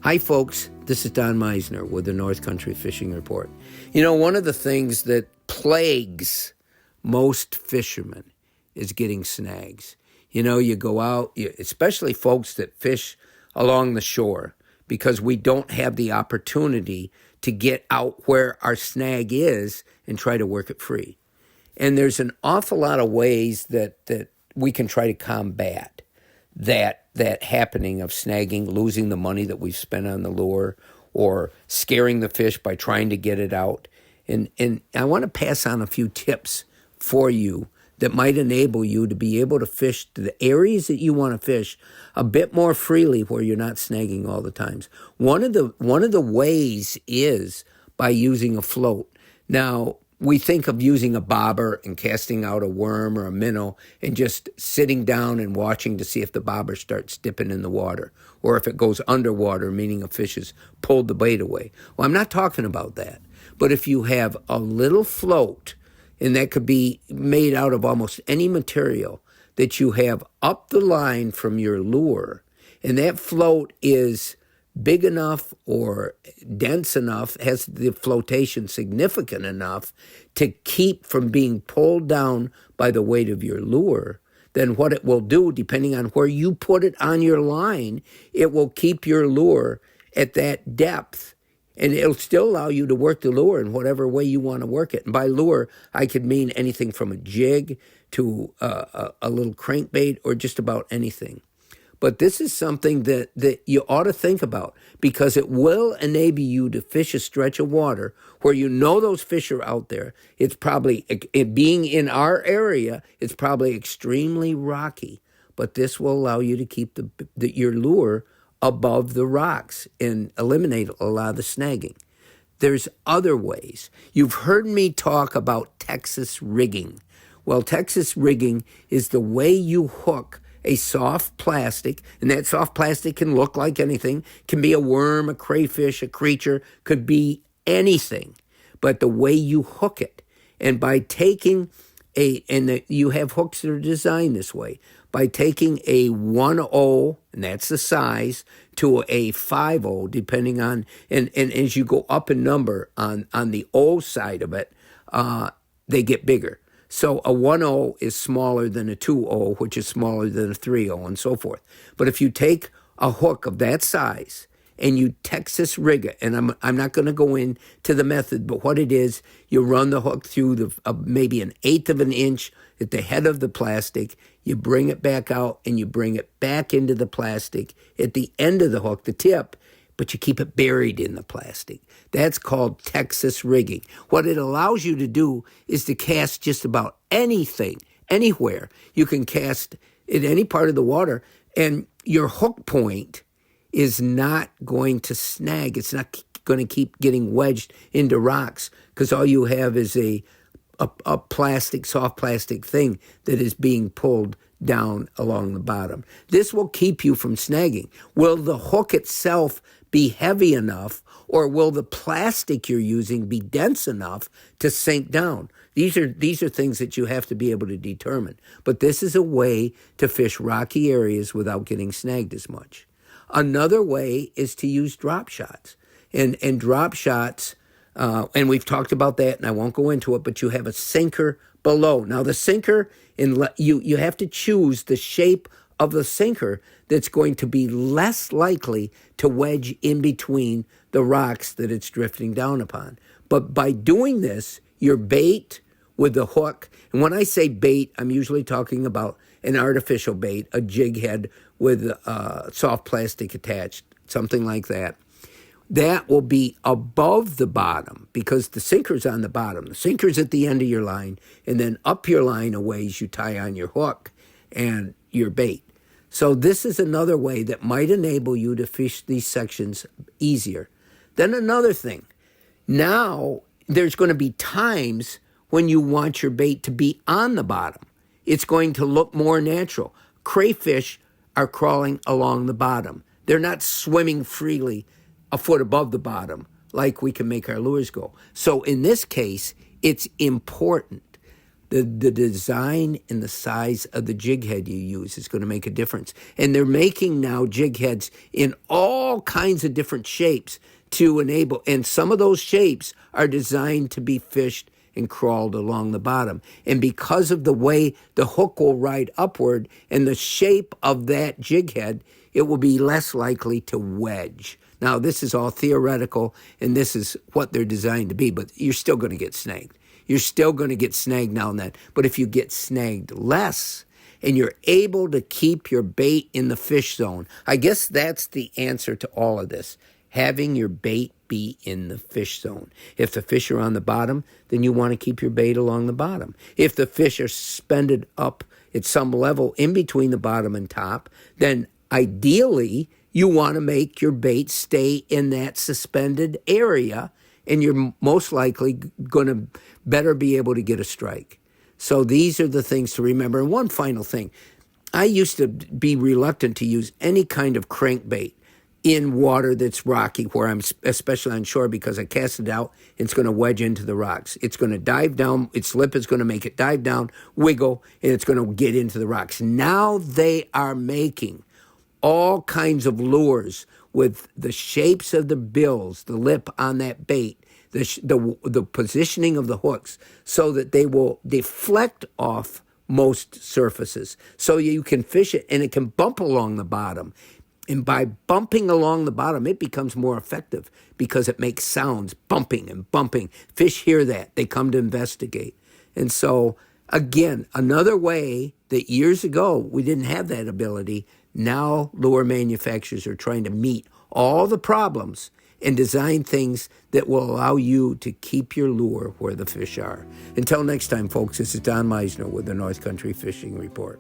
Hi, folks. This is Don Meisner with the North Country Fishing Report. You know, one of the things that plagues most fishermen is getting snags. You know, you go out, especially folks that fish along the shore, because we don't have the opportunity to get out where our snag is and try to work it free. And there's an awful lot of ways that we can try to combat that happening of snagging, losing the money that we've spent on the lure, or scaring the fish by trying to get it out. And I want to pass on a few tips for you that might enable you to be able to fish the areas that you want to fish a bit more freely where you're not snagging all the times. One of the ways is by using a float. Now, we think of using a bobber and casting out a worm or a minnow and just sitting down and watching to see if the bobber starts dipping in the water or if it goes underwater, meaning a fish has pulled the bait away. Well, I'm not talking about that. But if you have a little float, and that could be made out of almost any material that you have up the line from your lure, and that float is big enough or dense enough, has the flotation significant enough to keep from being pulled down by the weight of your lure, then what it will do, depending on where you put it on your line, it will keep your lure at that depth. And it'll still allow you to work the lure in whatever way you want to work it. And by lure, I could mean anything from a jig to a little crankbait or just about anything. But this is something that you ought to think about because it will enable you to fish a stretch of water where you know those fish are out there. It's probably, it being in our area, it's probably extremely rocky. But this will allow you to keep your lure above the rocks and eliminate a lot of the snagging. There's other ways. You've heard me talk about Texas rigging. Well, Texas rigging is the way you hook a soft plastic, and that soft plastic can look like anything, can be a worm, a crayfish, a creature, could be anything, but the way you hook it. And by taking you have hooks that are designed this way, by taking a 1/0, and that's the size, to a 5/0, depending on, and as you go up in number on the O side of it, they get bigger. So a 1/0 is smaller than a 2/0, which is smaller than a 3/0, and so forth. But if you take a hook of that size and you Texas rig it, and I'm not going to go into the method, but what it is, you run the hook through maybe 1/8 of an inch at the head of the plastic, you bring it back out, and you bring it back into the plastic at the end of the hook, the tip, but you keep it buried in the plastic. That's called Texas rigging. What it allows you to do is to cast just about anything, anywhere. You can cast at any part of the water, and your hook point is not going to snag. It's not going to keep getting wedged into rocks because all you have is a plastic, soft plastic thing that is being pulled down along the bottom. This will keep you from snagging. Will the hook itself be heavy enough, or will the plastic you're using be dense enough to sink down? These are things that you have to be able to determine. But this is a way to fish rocky areas without getting snagged as much. Another way is to use drop shots. And drop shots, and we've talked about that, and I won't go into it, but you have a sinker below. Now, the sinker, you have to choose the shape of the sinker that's going to be less likely to wedge in between the rocks that it's drifting down upon. But by doing this, your bait with the hook, and when I say bait, I'm usually talking about an artificial bait, a jig head with soft plastic attached, something like that. That will be above the bottom because the sinker's on the bottom. The sinker's at the end of your line, and then up your line a ways you tie on your hook and your bait. So this is another way that might enable you to fish these sections easier. Then another thing, now there's going to be times when you want your bait to be on the bottom. It's going to look more natural. Crayfish are crawling along the bottom. They're not swimming freely a foot above the bottom like we can make our lures go. So in this case, it's important. The design and the size of the jig head you use is going to make a difference. And they're making now jig heads in all kinds of different shapes to enable, and some of those shapes are designed to be fished and crawled along the bottom. And because of the way the hook will ride upward and the shape of that jig head, it will be less likely to wedge. Now, this is all theoretical, and this is what they're designed to be, but you're still going to get snagged. You're still going to get snagged now and then. But if you get snagged less and you're able to keep your bait in the fish zone, I guess that's the answer to all of this. Having your bait be in the fish zone. If the fish are on the bottom, then you want to keep your bait along the bottom. If the fish are suspended up at some level in between the bottom and top, then ideally you want to make your bait stay in that suspended area, and you're most likely going to better be able to get a strike. So these are the things to remember. And one final thing, I used to be reluctant to use any kind of crankbait in water that's rocky, where I'm especially on shore, because I cast it out, it's going to wedge into the rocks. It's going to dive down. Its lip is going to make it dive down, wiggle, and it's going to get into the rocks. Now they are making all kinds of lures with the shapes of the bills, the lip on that bait, the positioning of the hooks, so that they will deflect off most surfaces. So you can fish it, and it can bump along the bottom. And by bumping along the bottom, it becomes more effective because it makes sounds, bumping and bumping. Fish hear that. They come to investigate. And so, again, another way that years ago we didn't have that ability. Now lure manufacturers are trying to meet all the problems and design things that will allow you to keep your lure where the fish are. Until next time, folks, this is Don Meisner with the North Country Fishing Report.